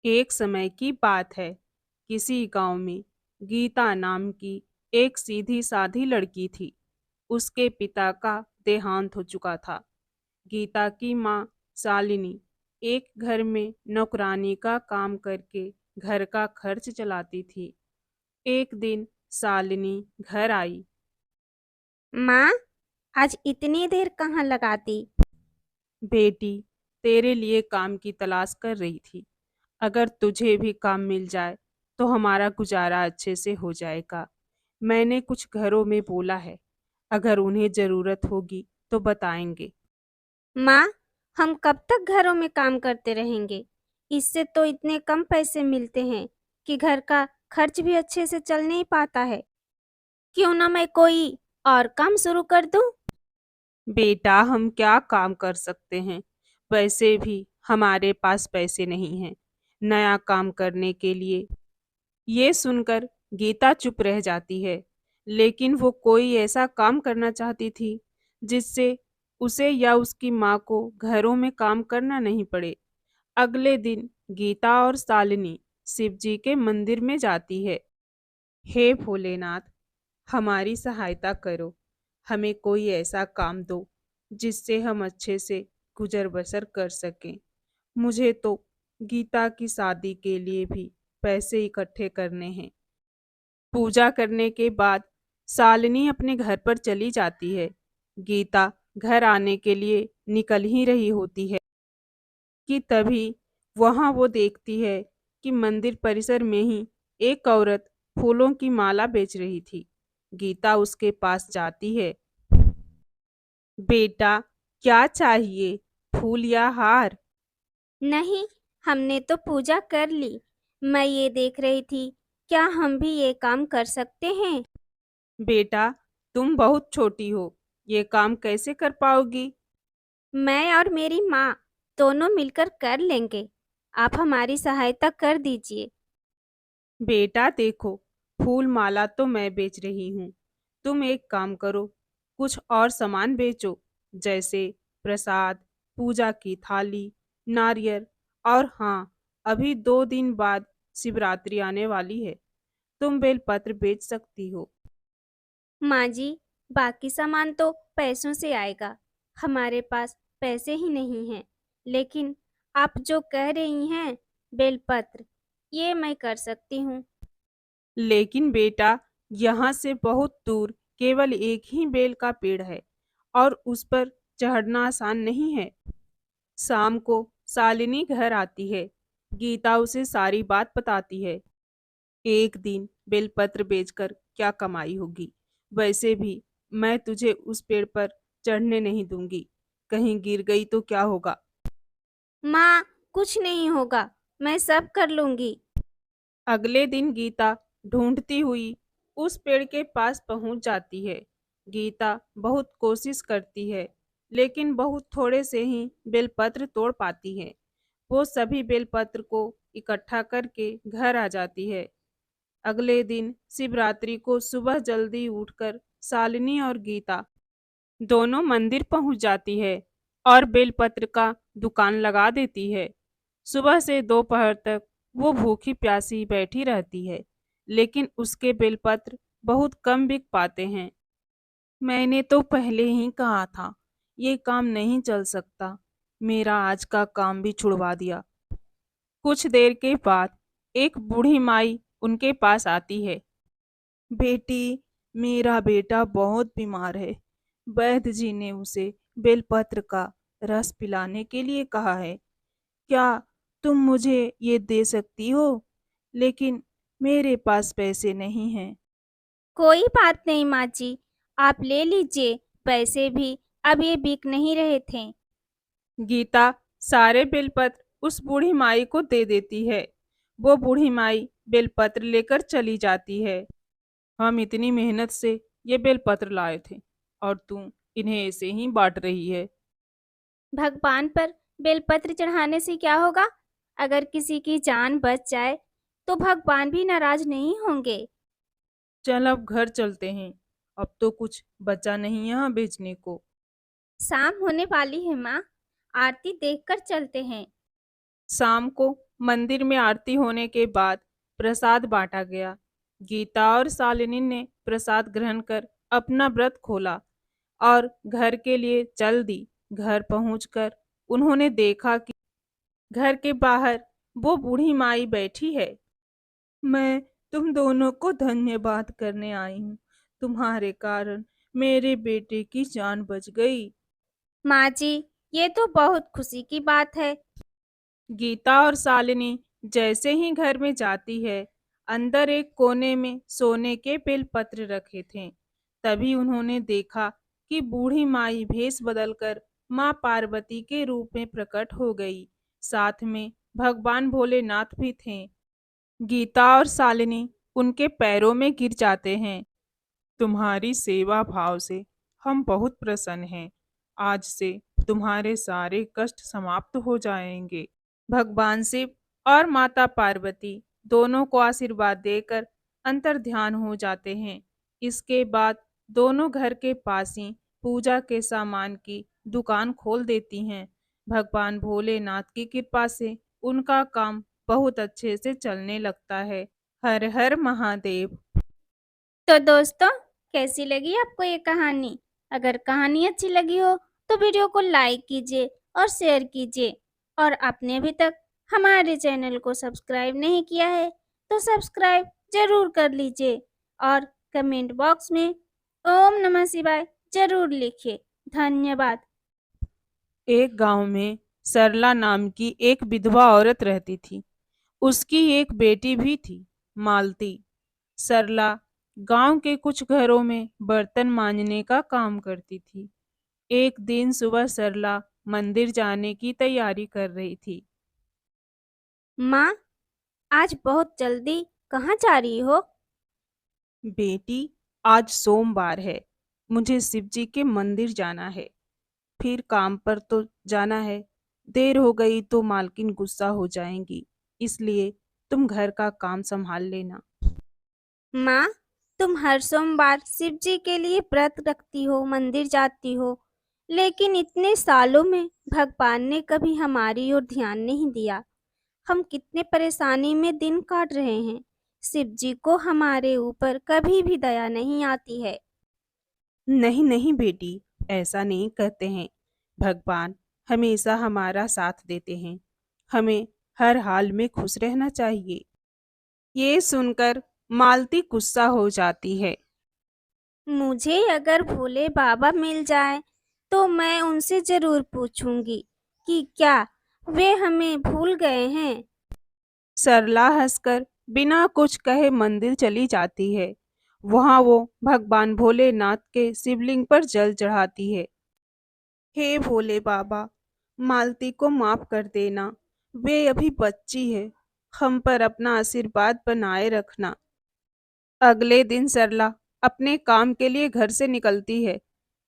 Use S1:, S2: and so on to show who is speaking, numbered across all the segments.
S1: एक समय की बात है। किसी गांव में गीता नाम की एक सीधी साधी लड़की थी। उसके पिता का देहांत हो चुका था। गीता की माँ शालिनी एक घर में नौकरानी का काम करके घर का खर्च चलाती थी। एक दिन शालिनी घर आई।
S2: माँ, आज इतनी देर कहाँ लगाती?
S1: बेटी, तेरे लिए काम की तलाश कर रही थी। अगर तुझे भी काम मिल जाए तो हमारा गुजारा अच्छे से हो जाएगा। मैंने कुछ घरों में बोला है, अगर उन्हें जरूरत होगी तो बताएंगे।
S2: माँ, हम कब तक घरों में काम करते रहेंगे? इससे तो इतने कम पैसे मिलते हैं कि घर का खर्च भी अच्छे से चल नहीं पाता है। क्यों ना मैं कोई और काम शुरू कर दूँ?
S1: बेटा, हम क्या काम कर सकते हैं? वैसे भी हमारे पास पैसे नहीं हैं नया काम करने के लिए। ये सुनकर गीता चुप रह जाती है। लेकिन वो कोई ऐसा काम करना चाहती थी जिससे उसे या उसकी माँ को घरों में काम करना नहीं पड़े। अगले दिन गीता और शालिनी शिव जी के मंदिर में जाती है। हे भोलेनाथ, हमारी सहायता करो। हमें कोई ऐसा काम दो जिससे हम अच्छे से गुजर बसर कर सकें। मुझे तो गीता की शादी के लिए भी पैसे इकट्ठे करने हैं। पूजा करने के बाद शालिनी अपने घर पर चली जाती है। गीता घर आने के लिए निकल ही रही होती है कि तभी वहां वो देखती है कि मंदिर परिसर में ही एक औरत फूलों की माला बेच रही थी। गीता उसके पास जाती है। बेटा, क्या चाहिए, फूल या हार?
S2: नहीं, हमने तो पूजा कर ली। मैं ये देख रही थी, क्या हम भी ये काम कर सकते हैं?
S1: बेटा, तुम बहुत छोटी हो, ये काम कैसे कर पाओगी?
S2: मैं और मेरी माँ दोनों मिलकर कर लेंगे। आप हमारी सहायता कर दीजिए।
S1: बेटा देखो, फूल माला तो मैं बेच रही हूँ। तुम एक काम करो, कुछ और सामान बेचो, जैसे प्रसाद, पूजा की थाली, नारियल। और हाँ, अभी 2 दिन बाद शिवरात्रि आने वाली है। तुम बेलपत्र बेच सकती हो।
S2: माँ जी, बाकी सामान तो पैसों से आएगा। हमारे पास पैसे ही नहीं हैं। लेकिन आप जो कह रही हैं, बेलपत्र, ये मैं कर सकती हूँ।
S1: लेकिन बेटा, यहाँ से बहुत दूर केवल एक ही बेल का पेड़ है और उस पर चढ़ना आसान नहीं है। शाम को शालिनी घर आती है। गीता उसे सारी बात बताती है। एक दिन बेलपत्र बेचकर क्या कमाई होगी? वैसे भी मैं तुझे उस पेड़ पर चढ़ने नहीं दूंगी। कहीं गिर गई तो क्या होगा?
S2: माँ, कुछ नहीं होगा। मैं सब कर लूंगी।
S1: अगले दिन गीता ढूंढती हुई उस पेड़ के पास पहुंच जाती है। गीता बहुत कोशिश करती है, लेकिन बहुत थोड़े से ही बेलपत्र तोड़ पाती है। वो सभी बेलपत्र को इकट्ठा करके घर आ जाती है। अगले दिन शिवरात्रि को सुबह जल्दी उठकर शालिनी और गीता दोनों मंदिर पहुंच जाती है और बेलपत्र का दुकान लगा देती है। सुबह से दोपहर तक वो भूखी प्यासी बैठी रहती है, लेकिन उसके बेलपत्र बहुत कम बिक पाते हैं। मैंने तो पहले ही कहा था, ये काम नहीं चल सकता। मेरा आज का काम भी छुड़वा दिया। कुछ देर के बाद एक बूढ़ी माई उनके पास आती है। बेटी, मेरा बेटा बहुत बीमार है। वैद्य जी ने उसे बेलपत्र का रस पिलाने के लिए कहा है। क्या तुम मुझे ये दे सकती हो? लेकिन मेरे पास पैसे नहीं हैं।
S2: कोई बात नहीं माँ जी, आप ले लीजिए। पैसे भी अब ये बिक नहीं रहे थे।
S1: गीता सारे बेलपत्र उस बूढ़ी माई को दे देती है। वो बूढ़ी माई बेलपत्र लेकर चली जाती है। हम इतनी मेहनत से ये बेलपत्र लाए थे और तू इन्हें ऐसे ही बांट रही है।
S2: भगवान पर बेलपत्र चढ़ाने से क्या होगा? अगर किसी की जान बच जाए तो भगवान भी नाराज नहीं होंगे।
S1: चल अब घर चलते हैं। अब तो कुछ बचा नहीं यहाँ बेचने को।
S2: शाम होने वाली है माँ, आरती देखकर चलते हैं।
S1: शाम को मंदिर में आरती होने के बाद प्रसाद बांटा गया। गीता और शालिनी ने प्रसाद ग्रहण कर अपना व्रत खोला और घर के लिए चल दी। घर पहुंचकर उन्होंने देखा कि घर के बाहर वो बूढ़ी माई बैठी है। मैं तुम दोनों को धन्यवाद करने आई हूँ। तुम्हारे कारण मेरे बेटे की जान बच गई।
S2: माँ जी, ये तो बहुत खुशी की बात है।
S1: गीता और शालिनी जैसे ही घर में जाती है, अंदर एक कोने में सोने के बेलपत्र रखे थे। तभी उन्होंने देखा कि बूढ़ी माई भेष बदलकर माँ पार्वती के रूप में प्रकट हो गई। साथ में भगवान भोलेनाथ भी थे। गीता और शालिनी उनके पैरों में गिर जाते हैं। तुम्हारी सेवा भाव से हम बहुत प्रसन्न हैं। आज से तुम्हारे सारे कष्ट समाप्त हो जाएंगे। भगवान शिव और माता पार्वती दोनों को आशीर्वाद देकर अंतर ध्यान हो जाते हैं। इसके बाद दोनों घर के पास ही पूजा के सामान की दुकान खोल देती हैं। भगवान भोलेनाथ की कृपा से उनका काम बहुत अच्छे से चलने लगता है। हर हर महादेव।
S2: तो दोस्तों, कैसी लगी आपको ये कहानी? अगर कहानी अच्छी लगी हो तो वीडियो को लाइक कीजिए और शेयर कीजिए। और आपने अभी तक हमारे चैनल को सब्सक्राइब नहीं किया है तो सब्सक्राइब जरूर कर लीजिए। और कमेंट बॉक्स में ओम नमः शिवाय जरूर लिखिए। धन्यवाद।
S1: एक गांव में सरला नाम की एक विधवा औरत रहती थी। उसकी एक बेटी भी थी, मालती। सरला गांव के कुछ घरों में बर्तन मांजने का काम करती थी। एक दिन सुबह सरला मंदिर जाने की तैयारी कर रही थी।
S2: माँ, आज बहुत जल्दी कहाँ जा रही हो?
S1: बेटी, आज सोमवार है। मुझे शिव जी के मंदिर जाना है। फिर काम पर तो जाना है। देर हो गई तो मालकिन गुस्सा हो जाएंगी। इसलिए तुम घर का काम संभाल लेना।
S2: माँ, तुम हर सोमवार शिव जी के लिए व्रत रखती हो, मंदिर जाती हो, लेकिन इतने सालों में भगवान ने कभी हमारी ओर ध्यान नहीं दिया। हम कितने परेशानी में दिन काट रहे हैं। शिव जी को हमारे ऊपर कभी भी दया नहीं आती है।
S1: नहीं नहीं बेटी, ऐसा नहीं कहते हैं। भगवान हमेशा हमारा साथ देते हैं। हमें हर हाल में खुश रहना चाहिए। ये सुनकर मालती गुस्सा हो जाती है।
S2: मुझे अगर भोले बाबा मिल जाए तो मैं उनसे जरूर पूछूंगी कि क्या वे हमें भूल गए हैं।
S1: सरला हंसकर बिना कुछ कहे मंदिर चली जाती है। वहां वो भगवान भोलेनाथ के शिवलिंग पर जल चढ़ाती है। हे भोले बाबा, मालती को माफ कर देना। वे अभी बच्ची है। हम पर अपना आशीर्वाद बनाए रखना। अगले दिन सरला अपने काम के लिए घर से निकलती है।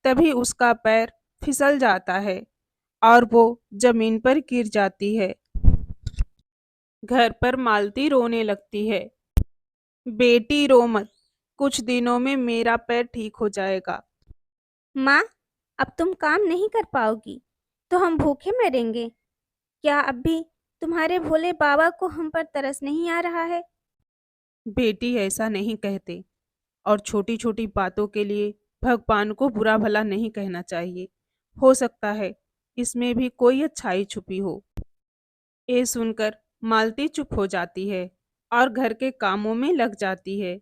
S1: तभी उसका पैर फिसल जाता है और वो जमीन पर गिर जाती है। घर पर मालती रोने लगती है। बेटी रो मत, कुछ दिनों में मेरा पैर ठीक हो जाएगा।
S2: माँ, अब तुम काम नहीं कर पाओगी तो हम भूखे मरेंगे। क्या अब भी तुम्हारे भोले बाबा को हम पर तरस नहीं आ रहा है?
S1: बेटी, ऐसा नहीं कहते। और छोटी छोटी बातों के लिए भगवान को बुरा भला नहीं कहना चाहिए। हो सकता है इसमें भी कोई अच्छाई छुपी हो। ये सुनकर मालती चुप हो जाती है और घर के कामों में लग जाती है।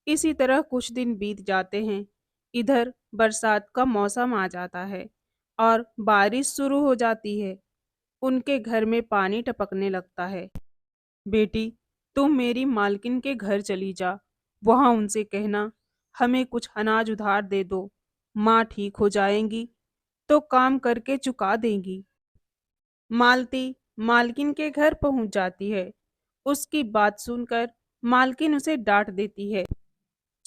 S1: इसी तरह कुछ दिन बीत जाते हैं। इधर बरसात का मौसम आ जाता है और बारिश शुरू हो जाती है। उनके घर में पानी टपकने लगता है। बेटी, तुम मेरी मालकिन के घर चली जा। वहां उनसे कहना हमें कुछ अनाज उधार दे दो। माँ ठीक हो जाएंगी तो काम करके चुका देंगी। मालती मालकिन के घर पहुंच जाती है। उसकी बात सुनकर मालकिन उसे डांट देती है।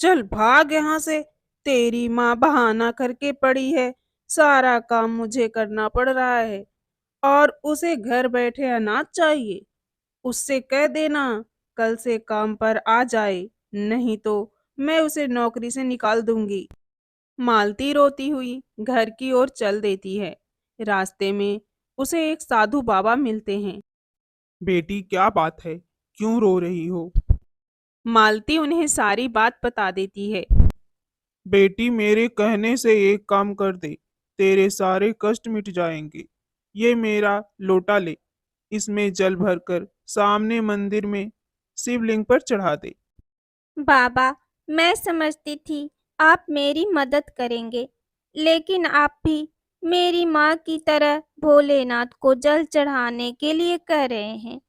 S1: चल भाग यहाँ से। तेरी माँ बहाना करके पड़ी है। सारा काम मुझे करना पड़ रहा है और उसे घर बैठे अनाज चाहिए। उससे कह देना कल से काम पर आ जाए, नहीं तो मैं उसे नौकरी से निकाल दूंगी। मालती रोती हुई घर की ओर चल देती है। रास्ते में उसे एक साधु बाबा मिलते हैं।
S3: बेटी क्या बात है, क्यों रो रही हो?
S1: मालती उन्हें सारी बात बता देती है।
S3: बेटी मेरे कहने से एक काम कर दे, तेरे सारे कष्ट मिट जाएंगे। ये मेरा लोटा ले, इसमें जल भरकर सामने मंदिर में शिवलिंग पर चढ़ा दे।
S2: बाबा, मैं समझती थी आप मेरी मदद करेंगे, लेकिन आप भी मेरी माँ की तरह भोलेनाथ को जल चढ़ाने के लिए कह रहे हैं।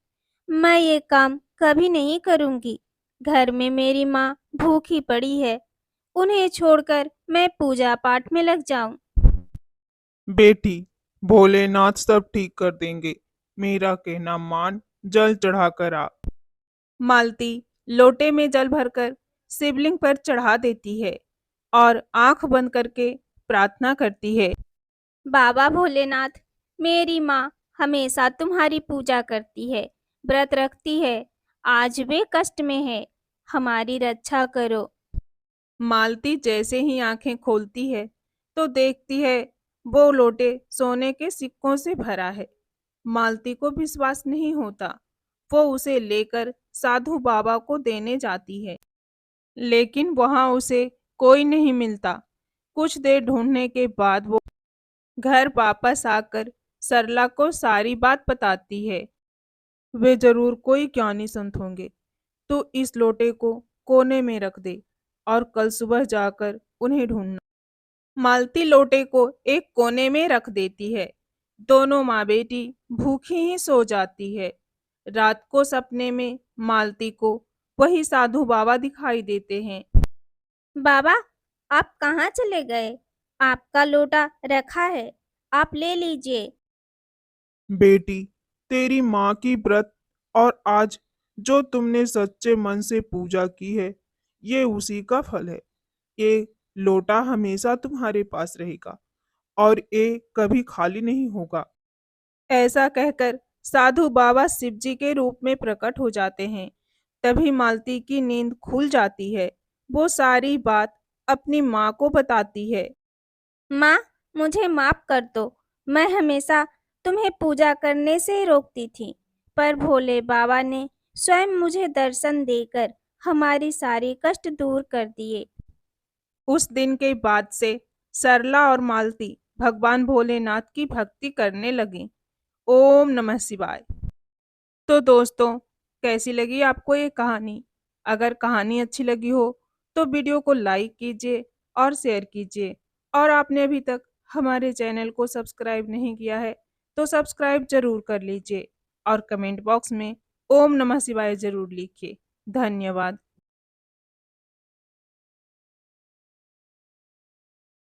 S2: मैं ये काम कभी नहीं करूंगी। घर में मेरी माँ भूखी पड़ी है, उन्हें छोड़कर मैं पूजा पाठ में लग जाऊं।
S3: बेटी, भोलेनाथ सब ठीक कर देंगे। मेरा कहना मान, जल चढ़ा कर आ।
S1: मालती लोटे में जल भरकर शिवलिंग पर चढ़ा देती है और आंख बंद करके प्रार्थना करती है।
S2: बाबा भोलेनाथ, मेरी माँ हमेशा तुम्हारी पूजा करती है, व्रत रखती है, आज वे कष्ट में है, हमारी रक्षा करो।
S1: मालती जैसे ही आंखें खोलती है तो देखती है वो लोटे सोने के सिक्कों से भरा है। मालती को विश्वास नहीं होता। वो उसे लेकर साधु बाबा को देने जाती है, लेकिन वहां उसे कोई नहीं मिलता। कुछ देर ढूंढने के बाद वो घर वापस आकर सरला को सारी बात बताती है। वे जरूर कोई ज्ञानी संत होंगे, तो इस लोटे को कोने में रख दे और कल सुबह जाकर उन्हें ढूंढना। मालती लोटे को एक कोने में रख देती है। दोनों माँ बेटी भूखी ही सो जाती है। रात को सपने में मालती को वही साधु बाबा दिखाई देते हैं।
S2: बाबा, आप कहाँ चले गए? आपका लोटा रखा है, आप ले लीजिए।
S3: बेटी, तेरी माँ की व्रत और आज जो तुमने सच्चे मन से पूजा की है, ये उसी का फल है। ये लोटा हमेशा तुम्हारे पास रहेगा और ये कभी खाली नहीं होगा।
S1: ऐसा कहकर साधु बाबा शिवजी के रूप में प्रकट हो जाते हैं। तभी मालती की नींद खुल जाती है। वो सारी बात अपनी माँ को बताती है।
S2: माँ, मुझे माफ कर दो। मैं हमेशा तुम्हें पूजा करने से रोकती थी, पर भोले बाबा ने स्वयं मुझे दर्शन देकर हमारी सारी कष्ट दूर कर दिए।
S1: उस दिन के बाद से सरला और मालती भगवान भोलेनाथ की भक्ति करने लगी। ओम नमः शिवाय। तो दोस्तों, कैसी लगी आपको ये कहानी? अगर कहानी अच्छी लगी हो तो वीडियो को लाइक कीजिए और शेयर कीजिए। और आपने अभी तक हमारे चैनल को सब्सक्राइब नहीं किया है तो सब्सक्राइब जरूर कर लीजिए और कमेंट बॉक्स में ओम नमः शिवाय जरूर लिखिए। धन्यवाद।